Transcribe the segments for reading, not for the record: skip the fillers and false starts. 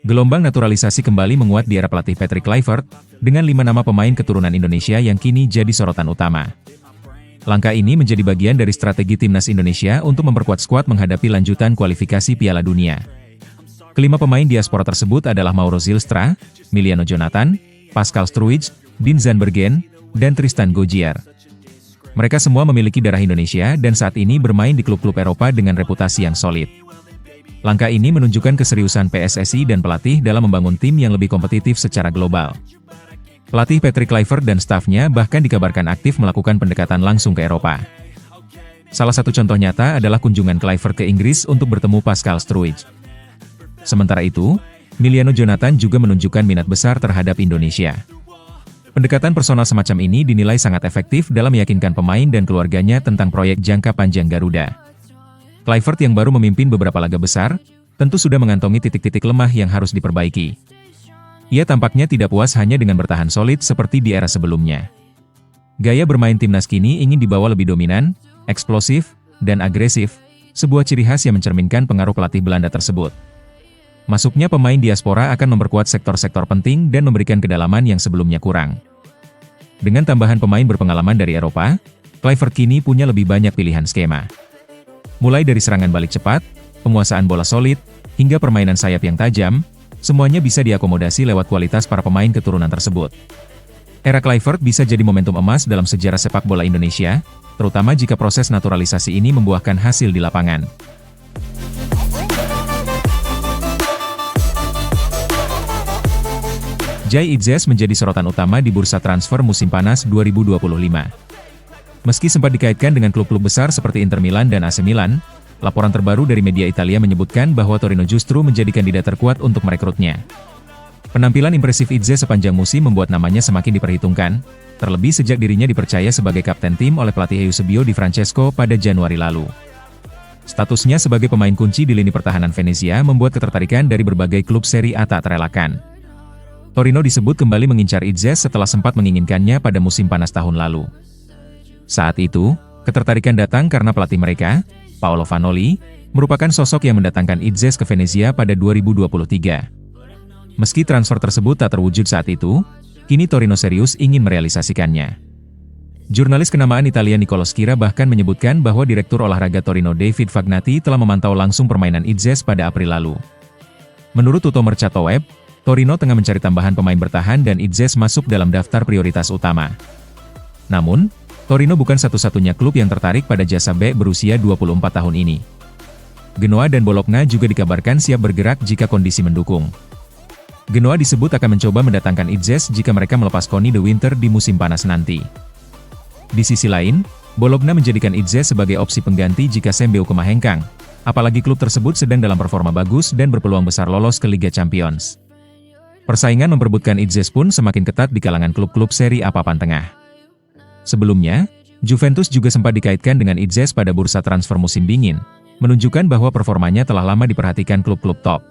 Gelombang naturalisasi kembali menguat di era pelatih Patrick Kluivert, dengan 5 nama pemain keturunan Indonesia yang kini jadi sorotan utama. Langkah ini menjadi bagian dari strategi timnas Indonesia untuk memperkuat skuad menghadapi lanjutan kualifikasi Piala Dunia. Kelima pemain diaspora tersebut adalah Mauro Zylstra, Miliano Jonathan, Pascal Struijk, Dean Zandbergen, dan Tristan Gojgier. Mereka semua memiliki darah Indonesia dan saat ini bermain di klub-klub Eropa dengan reputasi yang solid. Langkah ini menunjukkan keseriusan PSSI dan pelatih dalam membangun tim yang lebih kompetitif secara global. Pelatih Patrick Kluivert dan stafnya bahkan dikabarkan aktif melakukan pendekatan langsung ke Eropa. Salah satu contoh nyata adalah kunjungan Kluivert ke Inggris untuk bertemu Pascal Struijk. Sementara itu, Miliano Jonathan juga menunjukkan minat besar terhadap Indonesia. Pendekatan personal semacam ini dinilai sangat efektif dalam meyakinkan pemain dan keluarganya tentang proyek jangka panjang Garuda. Kluivert yang baru memimpin beberapa laga besar, tentu sudah mengantongi titik-titik lemah yang harus diperbaiki. Ia tampaknya tidak puas hanya dengan bertahan solid seperti di era sebelumnya. Gaya bermain timnas kini ingin dibawa lebih dominan, eksplosif, dan agresif, sebuah ciri khas yang mencerminkan pengaruh pelatih Belanda tersebut. Masuknya pemain diaspora akan memperkuat sektor-sektor penting dan memberikan kedalaman yang sebelumnya kurang. Dengan tambahan pemain berpengalaman dari Eropa, Kluivert kini punya lebih banyak pilihan skema. Mulai dari serangan balik cepat, penguasaan bola solid, hingga permainan sayap yang tajam, semuanya bisa diakomodasi lewat kualitas para pemain keturunan tersebut. Era Kluivert bisa jadi momentum emas dalam sejarah sepak bola Indonesia, terutama jika proses naturalisasi ini membuahkan hasil di lapangan. Jai Idzes menjadi sorotan utama di bursa transfer musim panas 2025. Meski sempat dikaitkan dengan klub-klub besar seperti Inter Milan dan AC Milan, laporan terbaru dari media Italia menyebutkan bahwa Torino justru menjadi kandidat terkuat untuk merekrutnya. Penampilan impresif Idzes sepanjang musim membuat namanya semakin diperhitungkan, terlebih sejak dirinya dipercaya sebagai kapten tim oleh pelatih Eusebio Di Francesco pada Januari lalu. Statusnya sebagai pemain kunci di lini pertahanan Venezia membuat ketertarikan dari berbagai klub Serie A tak terelakkan. Torino disebut kembali mengincar Idzes setelah sempat menginginkannya pada musim panas tahun lalu. Saat itu, ketertarikan datang karena pelatih mereka, Paolo Vanoli, merupakan sosok yang mendatangkan Idzes ke Venezia pada 2023. Meski transfer tersebut tak terwujud saat itu, kini Torino serius ingin merealisasikannya. Jurnalis kenamaan Italia Nicolo Schira bahkan menyebutkan bahwa Direktur Olahraga Torino David Fagnati telah memantau langsung permainan Idzes pada April lalu. Menurut Tutto Mercato Web, Torino tengah mencari tambahan pemain bertahan dan Idzes masuk dalam daftar prioritas utama. Namun, Torino bukan satu-satunya klub yang tertarik pada jasa bek berusia 24 tahun ini. Genoa dan Bologna juga dikabarkan siap bergerak jika kondisi mendukung. Genoa disebut akan mencoba mendatangkan Idzes jika mereka melepas Conny de Winter di musim panas nanti. Di sisi lain, Bologna menjadikan Idzes sebagai opsi pengganti jika Sembeuke hengkang, apalagi klub tersebut sedang dalam performa bagus dan berpeluang besar lolos ke Liga Champions. Persaingan memperebutkan Idzes pun semakin ketat di kalangan klub-klub Serie A papan tengah. Sebelumnya, Juventus juga sempat dikaitkan dengan Idzes pada bursa transfer musim dingin, menunjukkan bahwa performanya telah lama diperhatikan klub-klub top.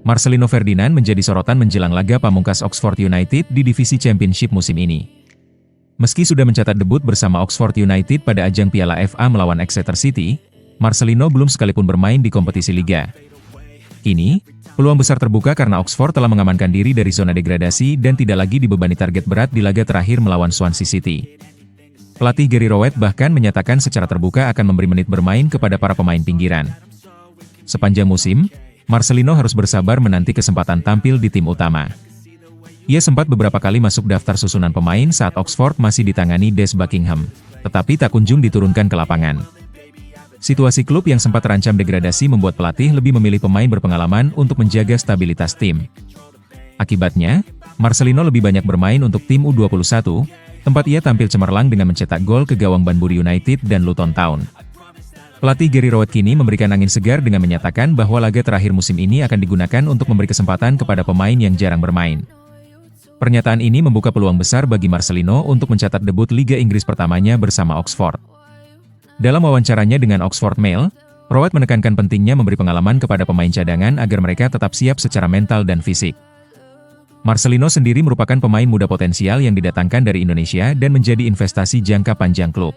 Marcelino Ferdinand menjadi sorotan menjelang laga pamungkas Oxford United di divisi Championship musim ini. Meski sudah mencatat debut bersama Oxford United pada ajang Piala FA melawan Exeter City, Marcelino belum sekalipun bermain di kompetisi liga. Kini, peluang besar terbuka karena Oxford telah mengamankan diri dari zona degradasi dan tidak lagi dibebani target berat di laga terakhir melawan Swansea City. Pelatih Gary Rowett bahkan menyatakan secara terbuka akan memberi menit bermain kepada para pemain pinggiran. Sepanjang musim, Marcelino harus bersabar menanti kesempatan tampil di tim utama. Ia sempat beberapa kali masuk daftar susunan pemain saat Oxford masih ditangani Des Buckingham, tetapi tak kunjung diturunkan ke lapangan. Situasi klub yang sempat terancam degradasi membuat pelatih lebih memilih pemain berpengalaman untuk menjaga stabilitas tim. Akibatnya, Marcelino lebih banyak bermain untuk tim U21, tempat ia tampil cemerlang dengan mencetak gol ke gawang Banbury United dan Luton Town. Pelatih Gary Rowett kini memberikan angin segar dengan menyatakan bahwa laga terakhir musim ini akan digunakan untuk memberi kesempatan kepada pemain yang jarang bermain. Pernyataan ini membuka peluang besar bagi Marcelino untuk mencatat debut Liga Inggris pertamanya bersama Oxford. Dalam wawancaranya dengan Oxford Mail, Rowett menekankan pentingnya memberi pengalaman kepada pemain cadangan agar mereka tetap siap secara mental dan fisik. Marcelino sendiri merupakan pemain muda potensial yang didatangkan dari Indonesia dan menjadi investasi jangka panjang klub.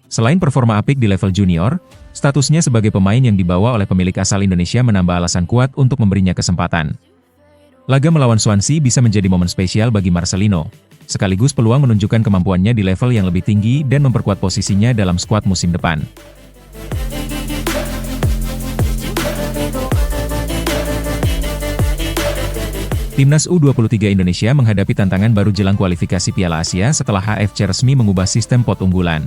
Selain performa apik di level junior, statusnya sebagai pemain yang dibawa oleh pemilik asal Indonesia menambah alasan kuat untuk memberinya kesempatan. Laga melawan Swansea bisa menjadi momen spesial bagi Marcelino, sekaligus peluang menunjukkan kemampuannya di level yang lebih tinggi dan memperkuat posisinya dalam skuad musim depan. Timnas U23 Indonesia menghadapi tantangan baru jelang kualifikasi Piala Asia setelah HFC resmi mengubah sistem pot unggulan.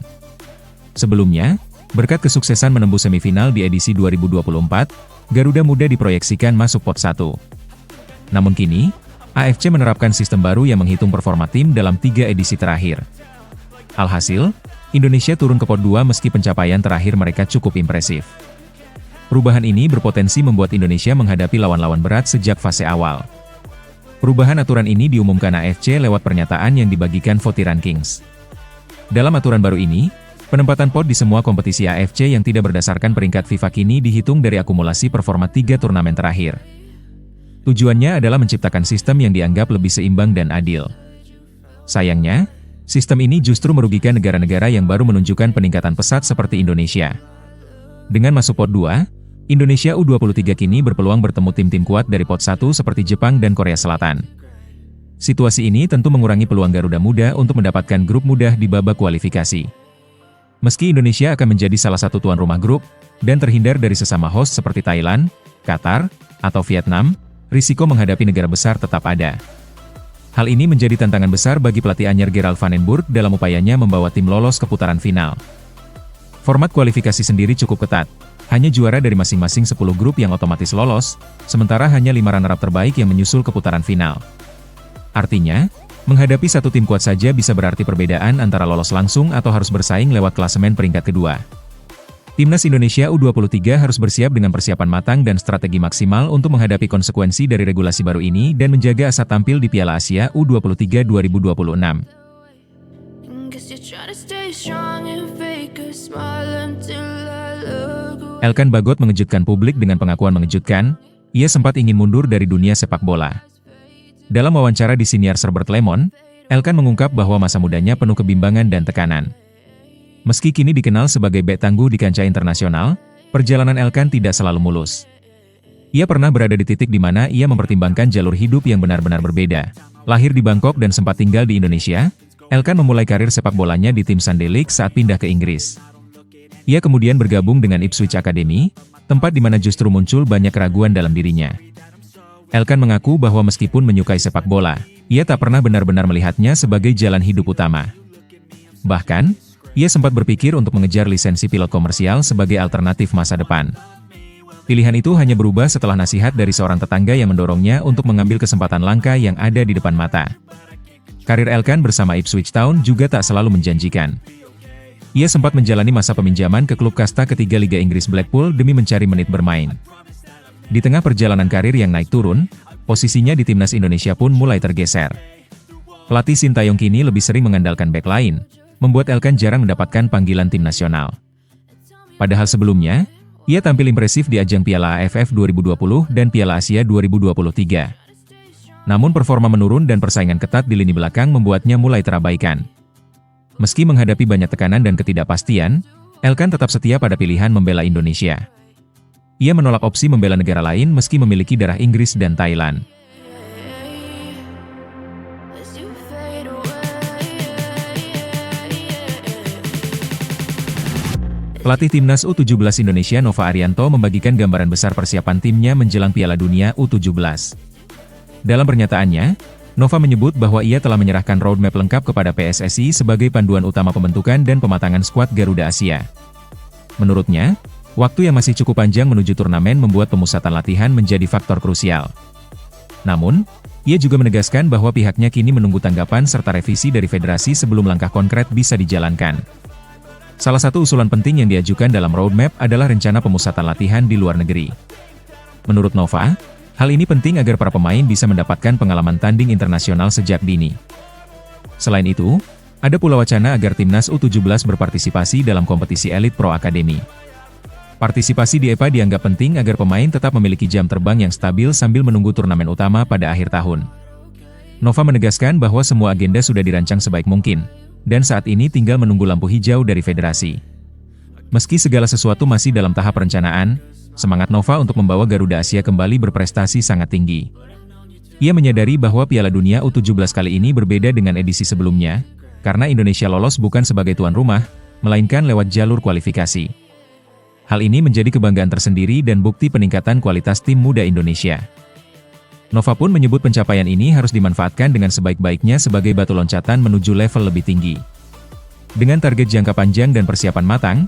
Sebelumnya, berkat kesuksesan menembus semifinal di edisi 2024, Garuda Muda diproyeksikan masuk pot 1. Namun kini, AFC menerapkan sistem baru yang menghitung performa tim dalam 3 edisi terakhir. Alhasil, Indonesia turun ke pot 2 meski pencapaian terakhir mereka cukup impresif. Perubahan ini berpotensi membuat Indonesia menghadapi lawan-lawan berat sejak fase awal. Perubahan aturan ini diumumkan AFC lewat pernyataan yang dibagikan VOTI Rankings. Dalam aturan baru ini, penempatan pot di semua kompetisi AFC yang tidak berdasarkan peringkat FIFA kini dihitung dari akumulasi performa 3 turnamen terakhir. Tujuannya adalah menciptakan sistem yang dianggap lebih seimbang dan adil. Sayangnya, sistem ini justru merugikan negara-negara yang baru menunjukkan peningkatan pesat seperti Indonesia. Dengan masuk pot 2, Indonesia U23 kini berpeluang bertemu tim-tim kuat dari pot 1 seperti Jepang dan Korea Selatan. Situasi ini tentu mengurangi peluang Garuda Muda untuk mendapatkan grup mudah di babak kualifikasi. Meski Indonesia akan menjadi salah satu tuan rumah grup, dan terhindar dari sesama host seperti Thailand, Qatar, atau Vietnam, risiko menghadapi negara besar tetap ada. Hal ini menjadi tantangan besar bagi pelatih anyar Gerald van den Burg dalam upayanya membawa tim lolos ke putaran final. Format kualifikasi sendiri cukup ketat. Hanya juara dari masing-masing 10 grup yang otomatis lolos, sementara hanya 5 runner-up terbaik yang menyusul ke putaran final. Artinya, menghadapi satu tim kuat saja bisa berarti perbedaan antara lolos langsung atau harus bersaing lewat klasemen peringkat kedua. Timnas Indonesia U23 harus bersiap dengan persiapan matang dan strategi maksimal untuk menghadapi konsekuensi dari regulasi baru ini dan menjaga asa tampil di Piala Asia U23 2026. Elkan Bagot mengejutkan publik dengan pengakuan mengejutkan, ia sempat ingin mundur dari dunia sepak bola. Dalam wawancara di siniar Herbert Lemon, Elkan mengungkap bahwa masa mudanya penuh kebimbangan dan tekanan. Meski kini dikenal sebagai bek tangguh di kancah internasional, perjalanan Elkan tidak selalu mulus. Ia pernah berada di titik di mana ia mempertimbangkan jalur hidup yang benar-benar berbeda. Lahir di Bangkok dan sempat tinggal di Indonesia, Elkan memulai karir sepak bolanya di tim Sunday League saat pindah ke Inggris. Ia kemudian bergabung dengan Ipswich Academy, tempat di mana justru muncul banyak keraguan dalam dirinya. Elkan mengaku bahwa meskipun menyukai sepak bola, ia tak pernah benar-benar melihatnya sebagai jalan hidup utama. Bahkan, ia sempat berpikir untuk mengejar lisensi pilot komersial sebagai alternatif masa depan. Pilihan itu hanya berubah setelah nasihat dari seorang tetangga yang mendorongnya untuk mengambil kesempatan langka yang ada di depan mata. Karir Elkan bersama Ipswich Town juga tak selalu menjanjikan. Ia sempat menjalani masa peminjaman ke klub kasta ketiga Liga Inggris Blackpool demi mencari menit bermain. Di tengah perjalanan karir yang naik turun, posisinya di timnas Indonesia pun mulai tergeser. Pelatih Sintayong kini lebih sering mengandalkan bek lain, membuat Elkan jarang mendapatkan panggilan tim nasional. Padahal sebelumnya, ia tampil impresif di ajang Piala AFF 2020 dan Piala Asia 2023. Namun performa menurun dan persaingan ketat di lini belakang membuatnya mulai terabaikan. Meski menghadapi banyak tekanan dan ketidakpastian, Elkan tetap setia pada pilihan membela Indonesia. Ia menolak opsi membela negara lain meski memiliki darah Inggris dan Thailand. Pelatih Timnas U17 Indonesia Nova Arianto membagikan gambaran besar persiapan timnya menjelang Piala Dunia U17. Dalam pernyataannya, Nova menyebut bahwa ia telah menyerahkan roadmap lengkap kepada PSSI sebagai panduan utama pembentukan dan pematangan skuad Garuda Asia. Menurutnya, waktu yang masih cukup panjang menuju turnamen membuat pemusatan latihan menjadi faktor krusial. Namun, ia juga menegaskan bahwa pihaknya kini menunggu tanggapan serta revisi dari federasi sebelum langkah konkret bisa dijalankan. Salah satu usulan penting yang diajukan dalam roadmap adalah rencana pemusatan latihan di luar negeri. Menurut Nova, hal ini penting agar para pemain bisa mendapatkan pengalaman tanding internasional sejak dini. Selain itu, ada pula wacana agar Timnas U17 berpartisipasi dalam kompetisi elit Pro Academy. Partisipasi di EPA dianggap penting agar pemain tetap memiliki jam terbang yang stabil sambil menunggu turnamen utama pada akhir tahun. Nova menegaskan bahwa semua agenda sudah dirancang sebaik mungkin, dan saat ini tinggal menunggu lampu hijau dari federasi. Meski segala sesuatu masih dalam tahap perencanaan, semangat Nova untuk membawa Garuda Asia kembali berprestasi sangat tinggi. Ia menyadari bahwa Piala Dunia U17 kali ini berbeda dengan edisi sebelumnya, karena Indonesia lolos bukan sebagai tuan rumah, melainkan lewat jalur kualifikasi. Hal ini menjadi kebanggaan tersendiri dan bukti peningkatan kualitas tim muda Indonesia. Nova pun menyebut pencapaian ini harus dimanfaatkan dengan sebaik-baiknya sebagai batu loncatan menuju level lebih tinggi. Dengan target jangka panjang dan persiapan matang,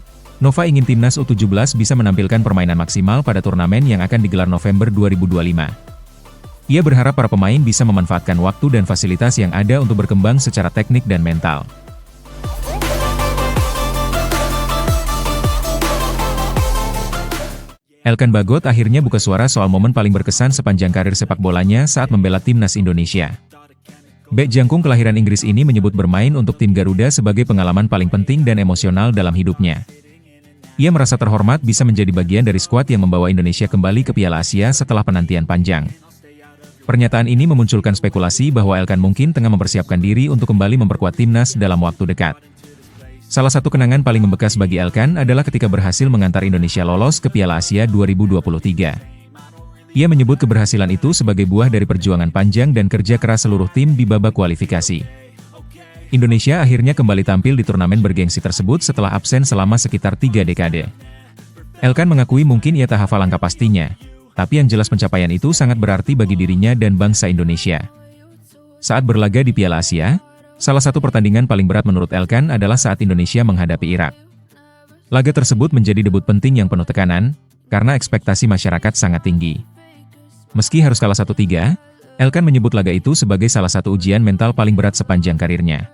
Nova ingin timnas U17 bisa menampilkan permainan maksimal pada turnamen yang akan digelar November 2025. Ia berharap para pemain bisa memanfaatkan waktu dan fasilitas yang ada untuk berkembang secara teknik dan mental. Elkan Bagot akhirnya buka suara soal momen paling berkesan sepanjang karir sepak bolanya saat membela timnas Indonesia. Bek jangkung kelahiran Inggris ini menyebut bermain untuk tim Garuda sebagai pengalaman paling penting dan emosional dalam hidupnya. Ia merasa terhormat bisa menjadi bagian dari skuad yang membawa Indonesia kembali ke Piala Asia setelah penantian panjang. Pernyataan ini memunculkan spekulasi bahwa Elkan mungkin tengah mempersiapkan diri untuk kembali memperkuat timnas dalam waktu dekat. Salah satu kenangan paling membekas bagi Elkan adalah ketika berhasil mengantar Indonesia lolos ke Piala Asia 2023. Ia menyebut keberhasilan itu sebagai buah dari perjuangan panjang dan kerja keras seluruh tim di babak kualifikasi. Indonesia akhirnya kembali tampil di turnamen bergengsi tersebut setelah absen selama sekitar 3 dekade. Elkan mengakui mungkin ia tak hafal angka pastinya, tapi yang jelas pencapaian itu sangat berarti bagi dirinya dan bangsa Indonesia. Saat berlaga di Piala Asia, salah satu pertandingan paling berat menurut Elkan adalah saat Indonesia menghadapi Irak. Laga tersebut menjadi debut penting yang penuh tekanan, karena ekspektasi masyarakat sangat tinggi. Meski harus kalah 1-3, Elkan menyebut laga itu sebagai salah satu ujian mental paling berat sepanjang karirnya.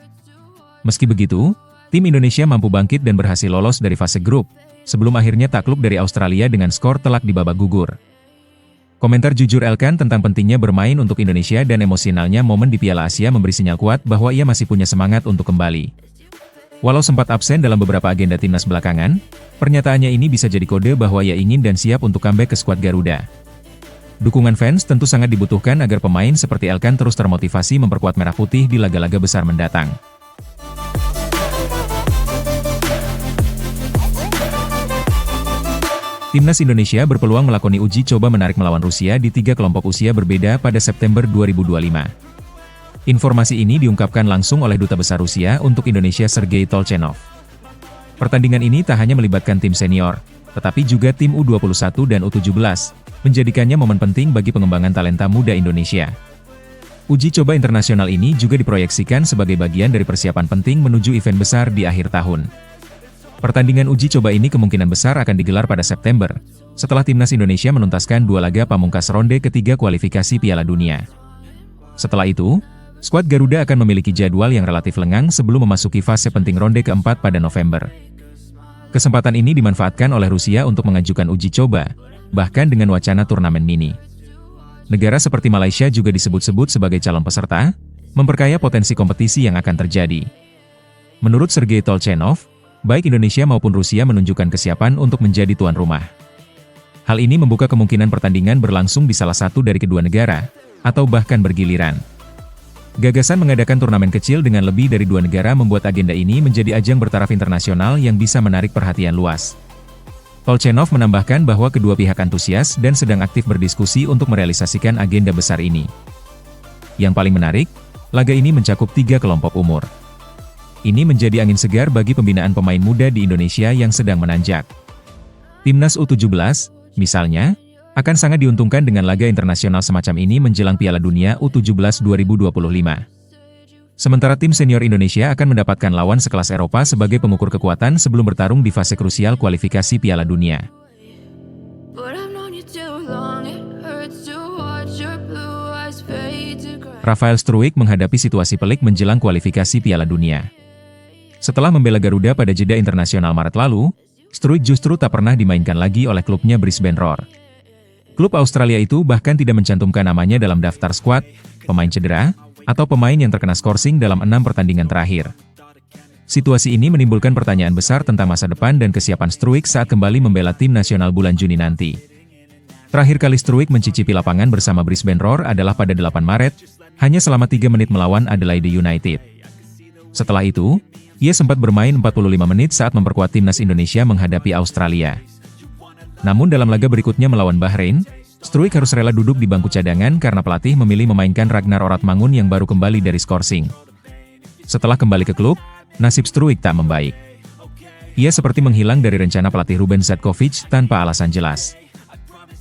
Meski begitu, tim Indonesia mampu bangkit dan berhasil lolos dari fase grup, sebelum akhirnya takluk dari Australia dengan skor telak di babak gugur. Komentar jujur Elkan tentang pentingnya bermain untuk Indonesia dan emosionalnya momen di Piala Asia memberi sinyal kuat bahwa ia masih punya semangat untuk kembali. Walau sempat absen dalam beberapa agenda timnas belakangan, pernyataannya ini bisa jadi kode bahwa ia ingin dan siap untuk comeback ke skuad Garuda. Dukungan fans tentu sangat dibutuhkan agar pemain seperti Elkan terus termotivasi memperkuat Merah Putih di laga-laga besar mendatang. Timnas Indonesia berpeluang melakoni uji coba menarik melawan Rusia di 3 kelompok usia berbeda pada September 2025. Informasi ini diungkapkan langsung oleh Duta Besar Rusia untuk Indonesia Sergei Tolchenov. Pertandingan ini tak hanya melibatkan tim senior, tetapi juga tim U21 dan U17, menjadikannya momen penting bagi pengembangan talenta muda Indonesia. Uji coba internasional ini juga diproyeksikan sebagai bagian dari persiapan penting menuju event besar di akhir tahun. Pertandingan uji coba ini kemungkinan besar akan digelar pada September, setelah timnas Indonesia menuntaskan 2 laga pamungkas ronde ketiga kualifikasi Piala Dunia. Setelah itu, skuad Garuda akan memiliki jadwal yang relatif lengang sebelum memasuki fase penting ronde keempat pada November. Kesempatan ini dimanfaatkan oleh Rusia untuk mengajukan uji coba, bahkan dengan wacana turnamen mini. Negara seperti Malaysia juga disebut-sebut sebagai calon peserta, memperkaya potensi kompetisi yang akan terjadi. Menurut Sergei Tolchenov, baik Indonesia maupun Rusia menunjukkan kesiapan untuk menjadi tuan rumah. Hal ini membuka kemungkinan pertandingan berlangsung di salah satu dari kedua negara, atau bahkan bergiliran. Gagasan mengadakan turnamen kecil dengan lebih dari 2 negara membuat agenda ini menjadi ajang bertaraf internasional yang bisa menarik perhatian luas. Tolchenov menambahkan bahwa kedua pihak antusias dan sedang aktif berdiskusi untuk merealisasikan agenda besar ini. Yang paling menarik, laga ini mencakup 3 kelompok umur. Ini menjadi angin segar bagi pembinaan pemain muda di Indonesia yang sedang menanjak. Timnas U17, misalnya, akan sangat diuntungkan dengan laga internasional semacam ini menjelang Piala Dunia U17 2025. Sementara tim senior Indonesia akan mendapatkan lawan sekelas Eropa sebagai pengukur kekuatan sebelum bertarung di fase krusial kualifikasi Piala Dunia. Rafael Struijk menghadapi situasi pelik menjelang kualifikasi Piala Dunia. Setelah membela Garuda pada jeda internasional Maret lalu, Struijk justru tak pernah dimainkan lagi oleh klubnya Brisbane Roar. Klub Australia itu bahkan tidak mencantumkan namanya dalam daftar skuad, pemain cedera, atau pemain yang terkena skorsing dalam 6 pertandingan terakhir. Situasi ini menimbulkan pertanyaan besar tentang masa depan dan kesiapan Struijk saat kembali membela tim nasional bulan Juni nanti. Terakhir kali Struijk mencicipi lapangan bersama Brisbane Roar adalah pada 8 Maret, hanya selama 3 menit melawan Adelaide United. Setelah itu, Ia sempat bermain 45 menit saat memperkuat timnas Indonesia menghadapi Australia. Namun dalam laga berikutnya melawan Bahrain, Struijk harus rela duduk di bangku cadangan karena pelatih memilih memainkan Ragnar Oratmangun yang baru kembali dari Skorsing. Setelah kembali ke klub, nasib Struijk tak membaik. Ia seperti menghilang dari rencana pelatih Ruben Žatkovič tanpa alasan jelas.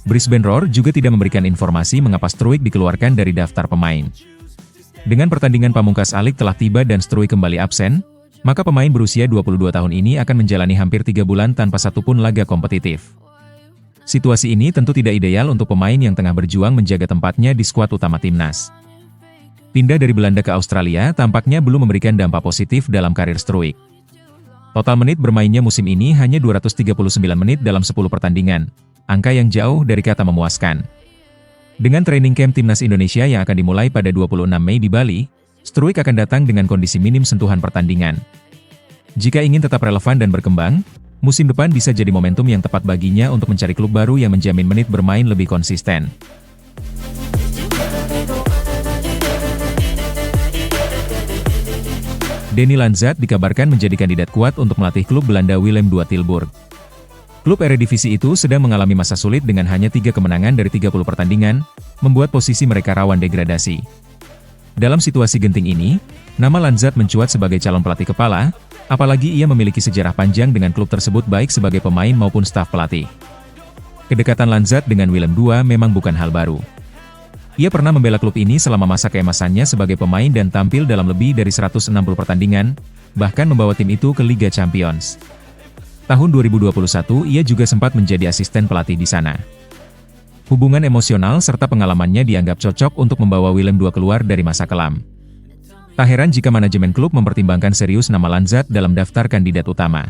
Brisbane Roar juga tidak memberikan informasi mengapa Struijk dikeluarkan dari daftar pemain. Dengan pertandingan pamungkas A-League telah tiba dan Struijk kembali absen, maka pemain berusia 22 tahun ini akan menjalani hampir 3 bulan tanpa satupun laga kompetitif. Situasi ini tentu tidak ideal untuk pemain yang tengah berjuang menjaga tempatnya di skuad utama timnas. Pindah dari Belanda ke Australia tampaknya belum memberikan dampak positif dalam karir Struijk. Total menit bermainnya musim ini hanya 239 menit dalam 10 pertandingan, angka yang jauh dari kata memuaskan. Dengan training camp timnas Indonesia yang akan dimulai pada 26 Mei di Bali, Struijk akan datang dengan kondisi minim sentuhan pertandingan. Jika ingin tetap relevan dan berkembang, musim depan bisa jadi momentum yang tepat baginya untuk mencari klub baru yang menjamin menit bermain lebih konsisten. Danny Lanzat dikabarkan menjadi kandidat kuat untuk melatih klub Belanda Willem II Tilburg. Klub Eredivisie itu sedang mengalami masa sulit dengan hanya 3 kemenangan dari 30 pertandingan, membuat posisi mereka rawan degradasi. Dalam situasi genting ini, nama Lanzat mencuat sebagai calon pelatih kepala, apalagi ia memiliki sejarah panjang dengan klub tersebut baik sebagai pemain maupun staf pelatih. Kedekatan Lanzat dengan Willem II memang bukan hal baru. Ia pernah membela klub ini selama masa keemasannya sebagai pemain dan tampil dalam lebih dari 160 pertandingan, bahkan membawa tim itu ke Liga Champions. Tahun 2021 ia juga sempat menjadi asisten pelatih di sana. Hubungan emosional serta pengalamannya dianggap cocok untuk membawa Willem II keluar dari masa kelam. Tak heran jika manajemen klub mempertimbangkan serius nama Lanzat dalam daftar kandidat utama.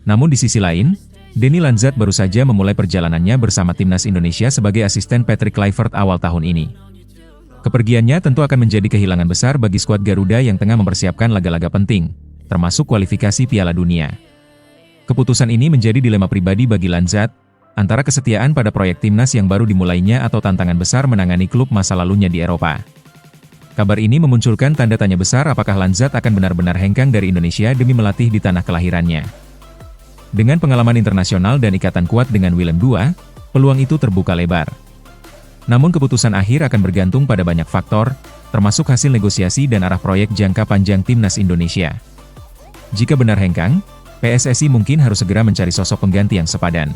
Namun di sisi lain, Danny Lanzat baru saja memulai perjalanannya bersama timnas Indonesia sebagai asisten Patrick Kluivert awal tahun ini. Kepergiannya tentu akan menjadi kehilangan besar bagi skuad Garuda yang tengah mempersiapkan laga-laga penting, termasuk kualifikasi Piala Dunia. Keputusan ini menjadi dilema pribadi bagi Lanzat, antara kesetiaan pada proyek timnas yang baru dimulainya atau tantangan besar menangani klub masa lalunya di Eropa. Kabar ini memunculkan tanda tanya besar apakah Lanzat akan benar-benar hengkang dari Indonesia demi melatih di tanah kelahirannya. Dengan pengalaman internasional dan ikatan kuat dengan Willem II, peluang itu terbuka lebar. Namun keputusan akhir akan bergantung pada banyak faktor, termasuk hasil negosiasi dan arah proyek jangka panjang timnas Indonesia. Jika benar hengkang, PSSI mungkin harus segera mencari sosok pengganti yang sepadan.